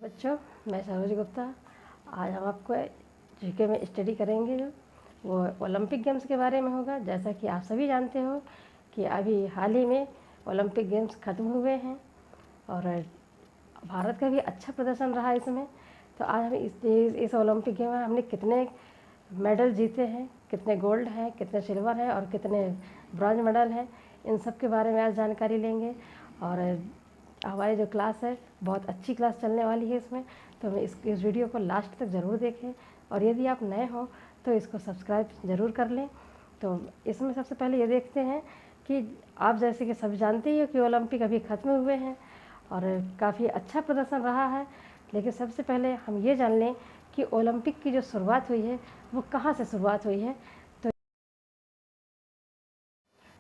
बच्चों, मैं सरोज गुप्ता। आज हम आपको जीके में स्टडी करेंगे जो वो ओलंपिक गेम्स के बारे में होगा। जैसा कि आप सभी जानते हो कि अभी हाल ही में ओलंपिक गेम्स ख़त्म हुए हैं और भारत का भी अच्छा प्रदर्शन रहा इसमें। तो आज हम इस ओलंपिक गेम में हमने कितने मेडल जीते हैं, कितने गोल्ड हैं, कितने सिल्वर हैं और कितने ब्रॉन्ज मेडल हैं, इन सब के बारे में आज जानकारी लेंगे। और हमारी जो क्लास है बहुत अच्छी क्लास चलने वाली है इसमें, तो हमें इस वीडियो को लास्ट तक ज़रूर देखें। और यदि आप नए हो तो इसको सब्सक्राइब ज़रूर कर लें। तो इसमें सबसे पहले ये देखते हैं कि आप जैसे कि सब जानते ही हो कि ओलंपिक अभी ख़त्म हुए हैं और काफ़ी अच्छा प्रदर्शन रहा है। लेकिन सबसे पहले हम ये जान लें कि ओलंपिक की जो शुरुआत हुई है वो कहाँ से शुरुआत हुई है।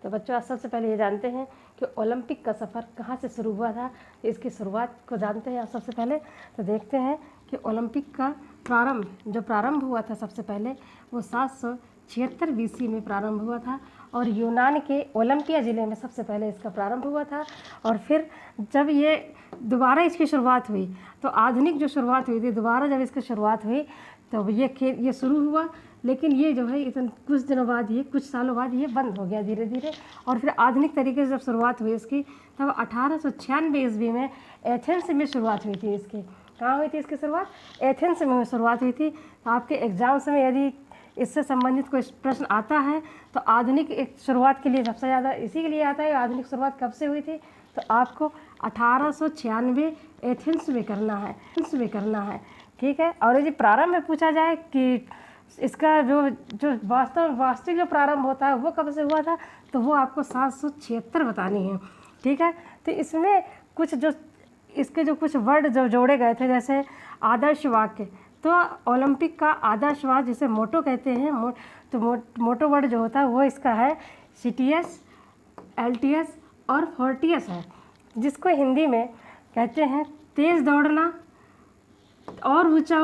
तो बच्चों, आज सबसे पहले ये जानते हैं कि ओलंपिक का सफ़र कहाँ से शुरू हुआ था। तो इसकी शुरुआत को जानते हैं। सबसे पहले तो देखते हैं कि ओलंपिक का प्रारंभ हुआ था सबसे पहले वो 776 BC में प्रारंभ हुआ था और यूनान के ओलंपिया ज़िले में सबसे पहले इसका प्रारंभ हुआ था। और फिर जब ये दोबारा इसकी शुरुआत हुई तो आधुनिक जो शुरुआत हुई थी, दोबारा जब इसकी शुरुआत हुई तो ये शुरू हुआ। लेकिन ये जो है इतने कुछ दिनों बाद, ये कुछ सालों बाद ये बंद हो गया धीरे धीरे। और फिर आधुनिक तरीके से जब शुरुआत हुई इसकी तब 1896 ईस्वी में एथेंस में शुरुआत हुई थी इसकी। कहाँ हुई थी इसकी शुरुआत? एथेंस में शुरुआत हुई थी। तो आपके एग्ज़ाम्स में यदि इससे संबंधित कोई प्रश्न आता है तो आधुनिक एक शुरुआत के लिए सबसे ज़्यादा इसी के लिए आता है आधुनिक शुरुआत कब से हुई थी। तो आपको 1896 एथेंस में करना है, ठीक है। और यदि प्रारंभ में पूछा जाए कि इसका जो वास्तविक जो प्रारंभ होता है वो कब से हुआ था, तो वो आपको 776 बतानी है, ठीक है। तो इसमें इसके कुछ वर्ड जो जोड़े गए थे, जैसे आदर्श वाक्य। तो ओलंपिक का आदर्श वाक्य जिसे मोटो कहते हैं, तो मोटो वर्ड जो होता है वो इसका है CTS, LTS और फोर्टियस है, जिसको हिंदी में कहते हैं तेज़ दौड़ना और ऊंचा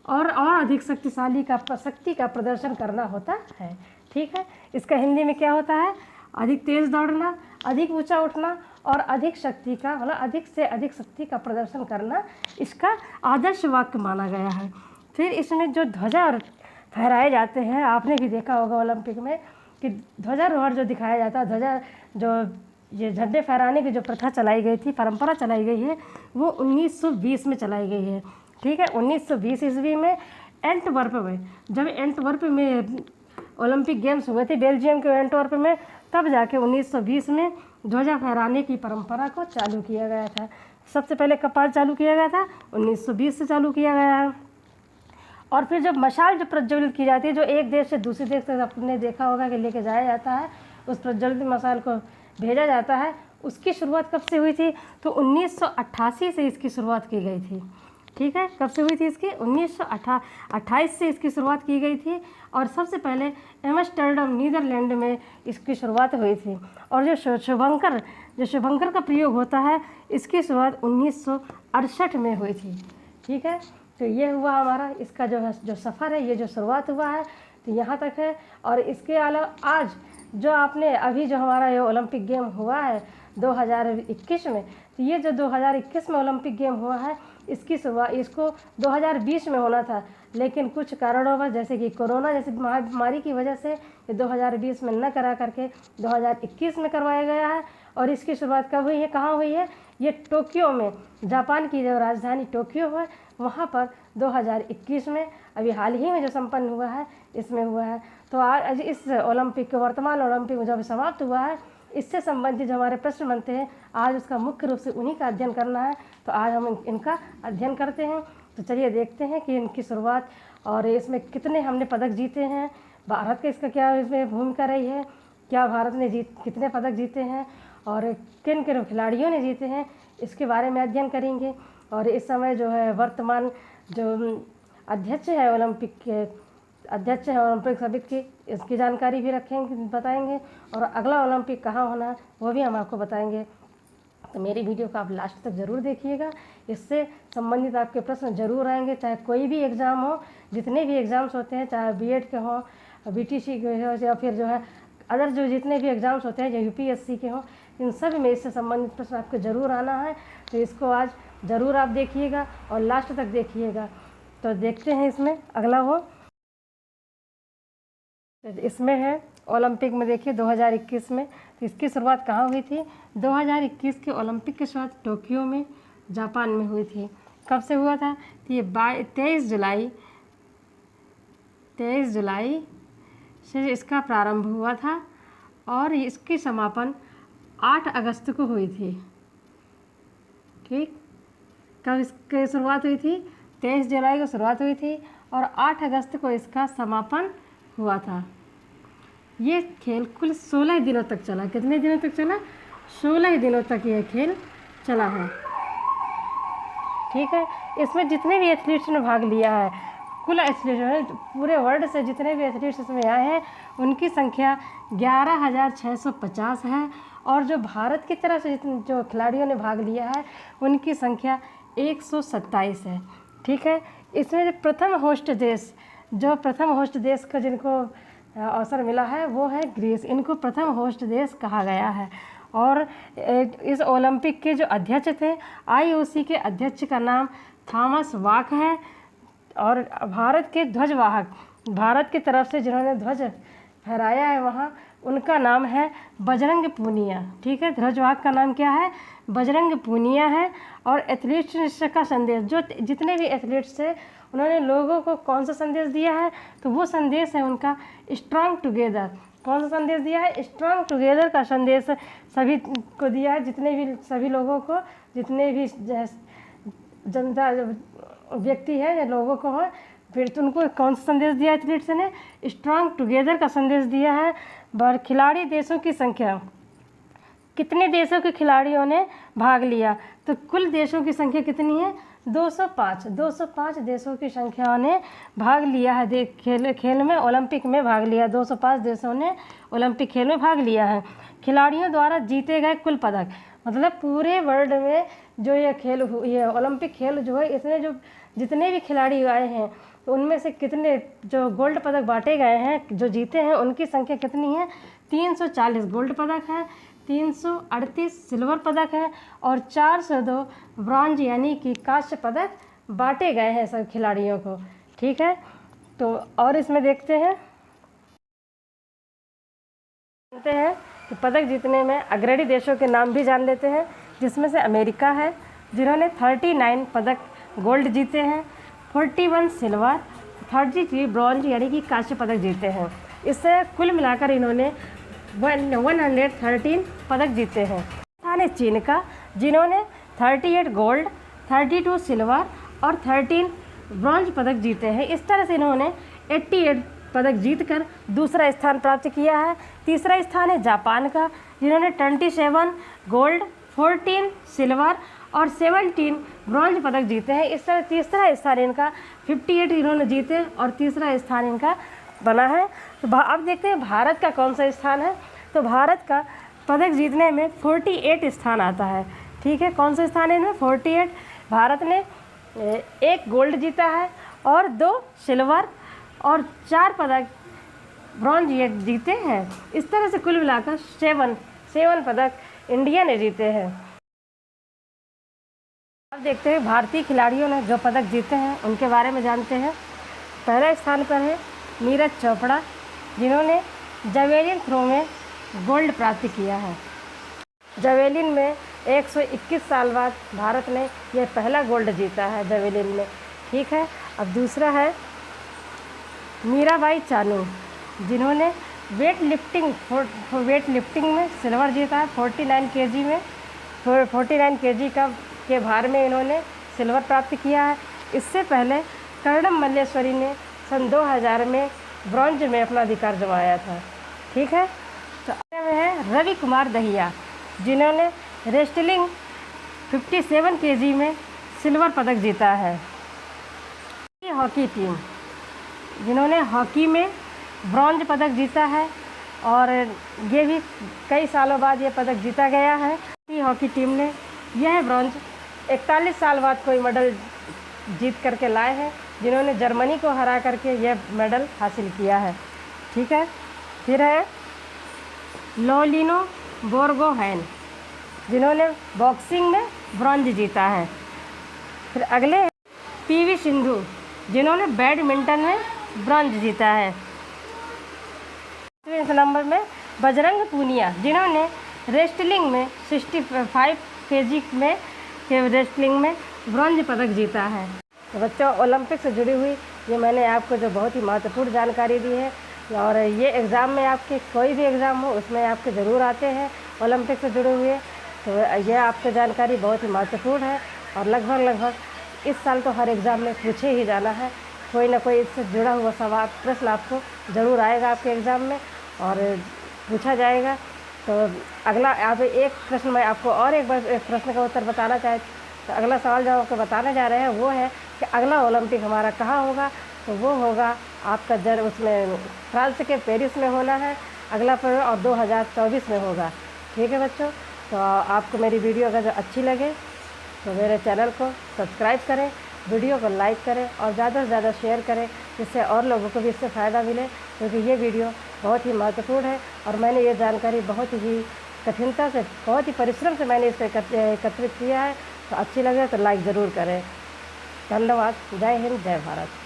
और अधिक शक्तिशाली शक्ति का प्रदर्शन करना होता है, ठीक है। इसका हिंदी में क्या होता है? अधिक तेज़ दौड़ना, अधिक ऊंचा उठना और अधिक शक्ति का, मतलब अधिक से अधिक शक्ति का प्रदर्शन करना इसका आदर्श वाक्य माना गया है। फिर इसमें जो ध्वजा फहराए जाते हैं, आपने भी देखा होगा ओलंपिक में कि ध्वजारोहण जो दिखाया जाता है, ध्वजा जो ये झंडे फहराने की जो प्रथा चलाई गई थी, परंपरा चलाई गई है, वो 1920 में चलाई गई है, ठीक है। 1920 ईस्वी में एंटवर्प में, जब एंटवर्प में ओलंपिक गेम्स हुए थे बेल्जियम के एंटवर्प में, तब जाके 1920 में ध्वजा फहराने की परंपरा को चालू किया गया था। सबसे पहले कब चालू किया गया था? 1920 से चालू किया गया है। और फिर जब मशाल जो प्रज्वलित की जाती है, जो एक देश से दूसरे देश तक आपने देखा होगा कि लेके जाया जाता है, उस प्रज्वलित मशाल को भेजा जाता है, उसकी शुरुआत कब से हुई थी? तो 1988 से इसकी शुरुआत की गई थी, ठीक है। कब से हुई थी इसकी? 1928 से इसकी शुरुआत की गई थी। और सबसे पहले एम्स्टर्डम नीदरलैंड में इसकी शुरुआत हुई थी। और जो शुभंकर का प्रयोग होता है, इसकी शुरुआत 1968 में हुई थी, ठीक है। तो ये हुआ हमारा इसका जो सफ़र है, ये जो शुरुआत हुआ है तो यहाँ तक है। और इसके अलावा आज जो आपने अभी जो हमारा ये ओलंपिक गेम हुआ है 2021 में, तो ये जो 2021 में ओलंपिक गेम हुआ है, इसकी शुरुआत इसको 2020 में होना था, लेकिन कुछ कारणों पर जैसे कि कोरोना जैसी महामारी की वजह से ये 2020 में न करा करके 2021 में करवाया गया है। और इसकी शुरुआत कब हुई है, कहाँ हुई है? ये टोक्यो में, जापान की जो राजधानी टोक्यो है, वहाँ पर 2021 में अभी हाल ही में जो संपन्न हुआ है इसमें हुआ है। तो आज इस ओलंपिक के वर्तमान ओलंपिक जब समाप्त हुआ है, इससे संबंधित जो हमारे प्रश्न बनते हैं, आज उसका मुख्य रूप से उन्हीं का अध्ययन करना है। तो आज हम इनका अध्ययन करते हैं। तो चलिए देखते हैं कि इनकी शुरुआत और इसमें कितने हमने पदक जीते हैं, भारत का इसका क्या इसमें भूमिका रही है, क्या भारत ने कितने पदक जीते हैं और किन किन खिलाड़ियों ने जीते हैं, इसके बारे में अध्ययन करेंगे। और इस समय जो है वर्तमान जो अध्यक्ष है ओलंपिक समिति की, इसकी जानकारी भी बताएंगे। और अगला ओलंपिक कहाँ होना है वो भी हम आपको बताएंगे। तो मेरी वीडियो को आप लास्ट तक ज़रूर देखिएगा, इससे संबंधित आपके प्रश्न जरूर आएंगे, चाहे कोई भी एग्ज़ाम हो, जितने भी एग्ज़ाम्स होते हैं, चाहे BEd के हों, BTC के हो, या फिर जो है अदर जो जितने भी एग्ज़ाम्स होते हैं, जो UPSC के हों, इन सब में इससे संबंधित प्रश्न आपको ज़रूर आना है। तो इसको आज ज़रूर आप देखिएगा और लास्ट तक देखिएगा। तो देखते हैं इसमें अगला वो, इसमें है ओलंपिक में देखिए 2021 में। तो इसकी शुरुआत कहाँ हुई थी? 2021 के ओलंपिक की शुरुआत टोक्यो में, जापान में हुई थी। कब से हुआ था? तो ये 23 जुलाई से इसका प्रारंभ हुआ था और इसकी समापन 8 अगस्त को हुई थी। ठीक, कब इसकी शुरुआत हुई थी? 23 जुलाई को शुरुआत हुई थी और 8 अगस्त को इसका समापन हुआ था। ये खेल कुल 16 दिनों तक चला। कितने दिनों तक चला? 16 दिनों तक ये खेल चला है। ठीक है, इसमें जितने भी एथलीट्स ने भाग लिया है, कुल एथलीट पूरे वर्ल्ड से जितने भी एथलीट्स इसमें आए हैं उनकी संख्या 11,650 है और जो भारत की तरफ से जो खिलाड़ियों ने भाग लिया है उनकी संख्या 127 है। ठीक है, इसमें जो प्रथम होस्ट देश का जिनको अवसर मिला है वो है ग्रीस। इनको प्रथम होस्ट देश कहा गया है। और इस ओलंपिक के जो अध्यक्ष थे, IOC के अध्यक्ष का नाम थॉमस बाक है। और भारत के ध्वजवाहक, भारत की तरफ से जिन्होंने ध्वज फहराया है वहाँ, उनका नाम है बजरंग पूनिया। ठीक है, ध्वजवाहक का नाम क्या है? बजरंग पूनिया है। और एथलीट्स का संदेश, जो जितने भी एथलीट्स थे उन्होंने लोगों को कौन सा संदेश दिया है? तो वो संदेश है उनका स्ट्रॉन्ग टुगेदर। कौन सा संदेश दिया है? स्ट्रॉन्ग टुगेदर का संदेश सभी को दिया है, सभी लोगों को, जितने भी जनता व्यक्ति है या लोगों को है, फिर तो उनको कौन सा संदेश दिया एथलीट्स ने? स्ट्रॉन्ग टुगेदर का संदेश दिया है। खिलाड़ी देशों की संख्या, कितने देशों के खिलाड़ियों ने भाग लिया? तो कुल देशों की संख्या कितनी है? 205 देशों की संख्या ने भाग लिया है। खेल में, ओलंपिक में भाग लिया। 205 देशों ने ओलंपिक खेल में भाग लिया है। खिलाड़ियों द्वारा जीते गए कुल पदक, मतलब पूरे वर्ल्ड में जो ये ओलंपिक खेल जो है, इसमें जो जितने भी खिलाड़ी आए हैं तो उनमें से कितने जो गोल्ड पदक बांटे गए हैं, जो जीते हैं, उनकी संख्या कितनी है? 340 गोल्ड पदक है, 338 सिल्वर पदक है और 402 ब्रॉन्ज यानी कि कांस्य पदक बांटे गए हैं सब खिलाड़ियों को। ठीक है, तो और इसमें देखते हैं कि पदक जीतने में अग्रणी देशों के नाम भी जान लेते हैं, जिसमें से अमेरिका है जिन्होंने 39 पदक गोल्ड जीते हैं, 41 सिल्वर, 33 ब्रॉन्ज यानी कि कांस्य पदक जीते हैं। इससे कुल मिलाकर इन्होंने 113 पदक जीते हैं। स्थान है चीन का, जिन्होंने 38 गोल्ड, 32 सिल्वर और 13 ब्रॉन्ज पदक जीते हैं। इस तरह से इन्होंने 88 पदक जीतकर दूसरा स्थान प्राप्त किया है। तीसरा स्थान है जापान का, जिन्होंने 27 गोल्ड, 14 सिल्वर और 17 ब्रॉन्ज पदक जीते हैं। इस तरह तीसरा स्थान इनका 58 इन्होंने जीते और तीसरा स्थान इनका बना है। तो अब देखते हैं भारत का कौन सा स्थान है। तो भारत का पदक जीतने में 48 स्थान आता है। ठीक है, कौन सा स्थान है इनमें? 48। भारत ने 1 गोल्ड जीता है और 2 सिल्वर और 4 पदक ब्रॉन्ज ये जीते हैं। इस तरह से कुल मिलाकर 7 पदक इंडिया ने जीते हैं। अब देखते हैं भारतीय खिलाड़ियों ने जो पदक जीते हैं उनके बारे में जानते हैं। पहले स्थान पर है नीरज चोपड़ा, जिन्होंने जावेलिन थ्रो में गोल्ड प्राप्त किया है। जावेलिन में 121 साल बाद भारत ने यह पहला गोल्ड जीता है जावेलिन में। ठीक है, अब दूसरा है मीराबाई चानू, जिन्होंने वेट लिफ्टिंग में सिल्वर जीता है। 49 केजी में 49 केजी के भार में इन्होंने सिल्वर प्राप्त किया है। इससे पहले कर्णम मल्लेश्वरी ने सन 2000 में ब्रॉन्ज में अपना अधिकार जमाया था। ठीक है, तो आगे में है रवि कुमार दहिया, जिन्होंने रेस्टलिंग 57 केजी में सिल्वर पदक जीता है। हॉकी टीम, जिन्होंने हॉकी में ब्रॉन्ज पदक जीता है और ये भी कई सालों बाद ये पदक जीता गया है। हॉकी टीम ने यह ब्रॉन्ज 41 साल बाद कोई मेडल जीत करके लाए हैं, जिन्होंने जर्मनी को हरा करके यह मेडल हासिल किया है। ठीक है, फिर है लोलिनो बोर्गोहेन, जिन्होंने बॉक्सिंग में ब्रॉन्ज जीता है। फिर अगले पीवी सिंधु, जिन्होंने बैडमिंटन में ब्रॉन्ज जीता है। 5वें नंबर में बजरंग पूनिया, जिन्होंने रेस्टलिंग में 65 केजी में रेस्टलिंग में ब्रॉन्ज पदक जीता है। तो बच्चों, ओलंपिक से जुड़ी हुई ये मैंने आपको जो बहुत ही महत्वपूर्ण जानकारी दी है, और ये एग्ज़ाम में आपके कोई भी एग्ज़ाम हो उसमें आपके ज़रूर आते हैं ओलंपिक से जुड़े हुए। तो यह आपको जानकारी बहुत ही महत्वपूर्ण है, और लगभग इस साल तो हर एग्ज़ाम में पूछे ही जाना है। कोई ना कोई इससे जुड़ा हुआ सवाल प्रश्न आपको ज़रूर आएगा आपके एग्ज़ाम में और पूछा जाएगा। तो अगला आप एक प्रश्न मैं आपको और एक बार एक प्रश्न का उत्तर बताना चाहे, तो अगला सवाल जो आपको बताने जा रहे हैं वो है कि अगला ओलंपिक हमारा कहाँ होगा। तो वो होगा आपका उसमें फ्रांस के पेरिस में होना है अगला पर, और 2024 में होगा। ठीक है बच्चों, तो आपको मेरी वीडियो अगर अच्छी लगे तो मेरे चैनल को सब्सक्राइब करें, वीडियो को लाइक करें और ज़्यादा से ज़्यादा शेयर करें, जिससे और लोगों को भी इससे फ़ायदा मिले, क्योंकि ये वीडियो बहुत ही महत्वपूर्ण है और मैंने ये जानकारी बहुत ही कठिनता से, बहुत ही परिश्रम से मैंने इसे एकत्रित किया है। तो अच्छी लगे तो लाइक ज़रूर करें। धन्यवाद। जय हिंद, जय भारत।